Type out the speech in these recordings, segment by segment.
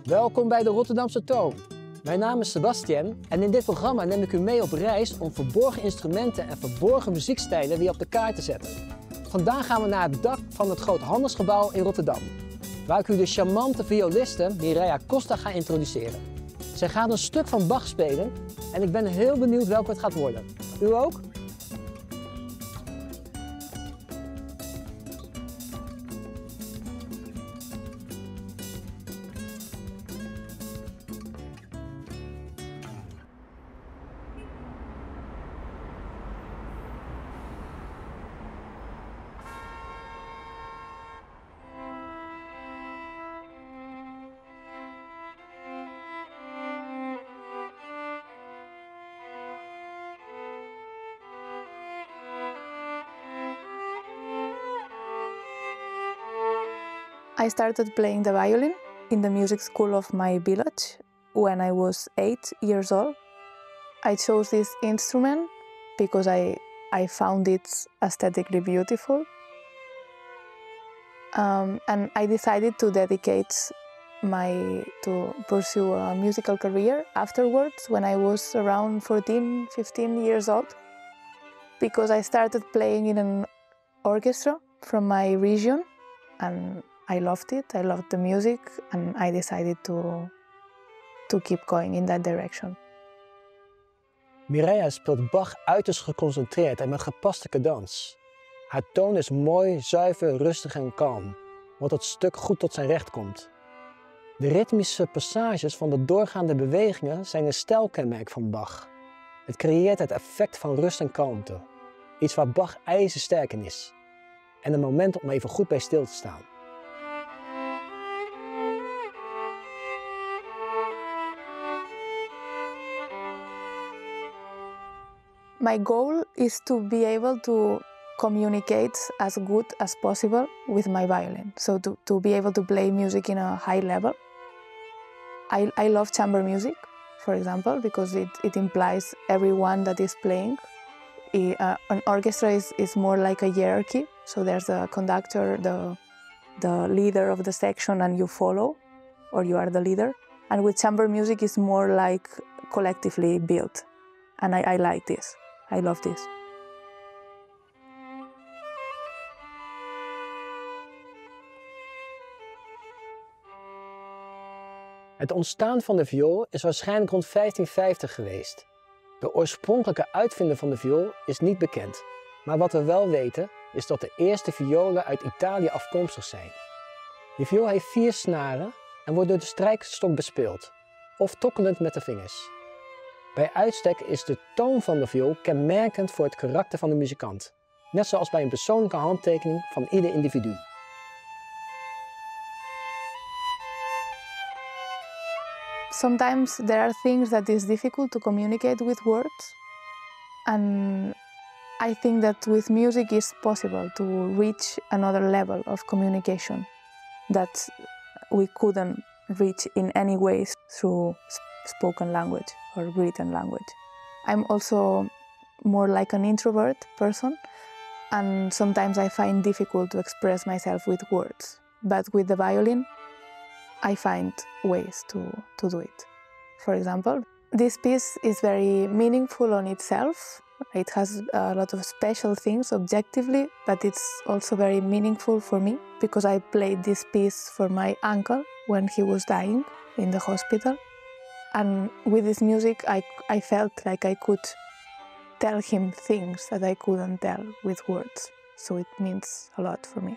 Welkom bij de Rotterdamse TOON. Mijn naam is Sebastian en in dit programma neem ik u mee op reis om verborgen instrumenten en verborgen muziekstijlen weer op de kaart te zetten. Vandaag gaan we naar het dak van het Groothandelsgebouw in Rotterdam, waar ik u de charmante violiste Mireia ga introduceren. Zij gaat een stuk van Bach spelen en ik ben heel benieuwd welke het gaat worden. U ook? I started playing the violin in the music school of my village when I was 8 years old. I chose this instrument because I found it aesthetically beautiful. And I decided to to pursue a musical career afterwards when I was around 14, 15 years old, because I started playing in an orchestra from my region and I loved it. I loved the music and I decided to keep going in that direction. Mireia speelt Bach uiterst geconcentreerd en met gepaste cadans. Haar toon is mooi, zuiver, rustig en kalm, wat het stuk goed tot zijn recht komt. De ritmische passages van de doorgaande bewegingen zijn een stijlkenmerk van Bach. Het creëert het effect van rust en kalmte, iets waar Bach ijzersterk in is. En een moment om even goed bij stil te staan. My goal is to be able to communicate as good as possible with my violin. So to be able to play music in a high level. I love chamber music, for example, because it implies everyone that is playing. An orchestra is more like a hierarchy. So there's a conductor, the leader of the section, and you follow, or you are the leader. And with chamber music, it's more like collectively built. And I like this. I love this. Het ontstaan van de viool is waarschijnlijk rond 1550 geweest. De oorspronkelijke uitvinder van de viool is niet bekend. Maar wat we wel weten is dat de eerste violen uit Italië afkomstig zijn. De viool heeft 4 snaren en wordt door de strijkstok bespeeld, of tokkelend met de vingers. Bij uitstek is de toon van de viool kenmerkend voor het karakter van de muzikant, net zoals bij een persoonlijke handtekening van ieder individu. Sometimes there are things that is difficult to communicate with words, and I think that with music is possible to reach another level of communication that we couldn't reach in any way through spoken language or written language. I'm also more like an introvert person, and sometimes I find difficult to express myself with words. But with the violin, I find ways to do it. For example, this piece is very meaningful on itself. It has a lot of special things objectively, but it's also very meaningful for me because I played this piece for my uncle when he was dying in the hospital. And with this music, I felt like I could tell him things that I couldn't tell with words. So it means a lot for me.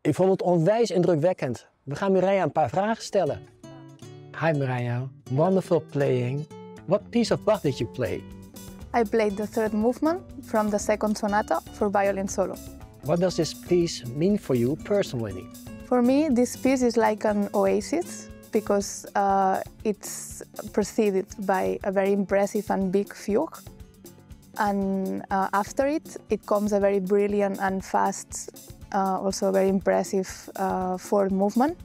Ik vond het onwijs indrukwekkend. We gaan Mireia een paar vragen stellen. Hi Mireia, wonderful playing. What piece of Bach did you play? I played the third movement from the second sonata for violin solo. What does this piece mean for you personally? For me, this piece is like an oasis because it's preceded by a very impressive and big fugue. And after it comes a very brilliant and fast, also very impressive fourth movement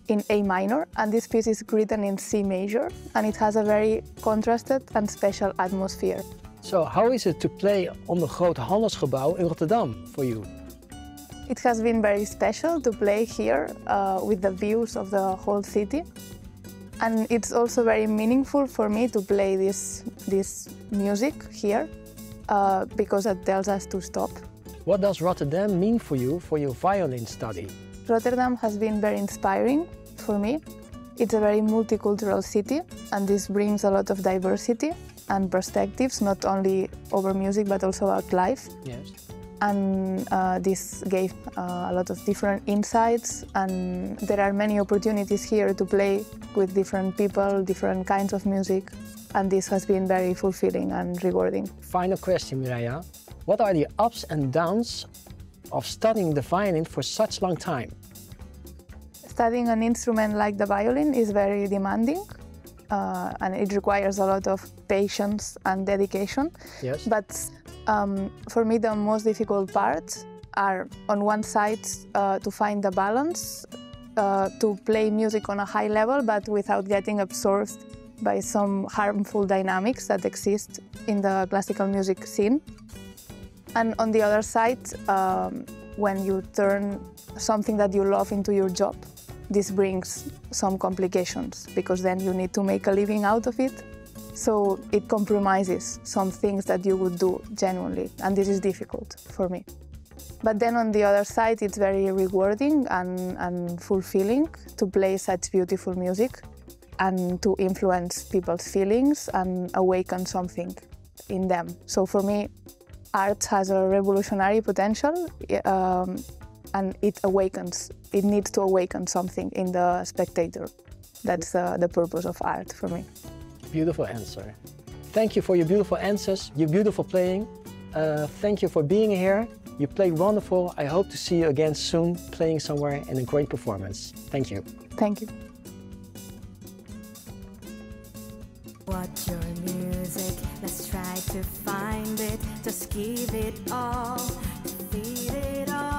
in A minor. And this piece is written in C major, and it has a very contrasted and special atmosphere. So how is it to play on the Groothandelsgebouw in Rotterdam for you? It has been very special to play here with the views of the whole city. And it's also very meaningful for me to play this music here because it tells us to stop. What does Rotterdam mean for you for your violin study? Rotterdam has been very inspiring for me. It's a very multicultural city, and this brings a lot of diversity and perspectives, not only over music but also about life. Yes. And this gave a lot of different insights, and there are many opportunities here to play with different people, different kinds of music, and this has been very fulfilling and rewarding. Final question, Mireia. What are the ups and downs of studying the violin for such a long time? Studying an instrument like the violin is very demanding, and it requires a lot of patience and dedication. Yes. But for me, the most difficult parts are, on one side, to find the balance, to play music on a high level, but without getting absorbed by some harmful dynamics that exist in the classical music scene. And on the other side, when you turn something that you love into your job, this brings some complications, because then you need to make a living out of it. So it compromises some things that you would do genuinely, and this is difficult for me. But then on the other side, it's very rewarding and fulfilling to play such beautiful music and to influence people's feelings and awaken something in them. So for me, art has a revolutionary potential, and it needs to awaken something in the spectator. That's the purpose of art for me. Beautiful answer. Thank you for your beautiful answers, your beautiful playing. Thank you for being here. You played wonderful. I hope to see you again soon, playing somewhere in a great performance. Thank you. Thank you. What's your music? Let's try to find it. Just give it all, feed it all.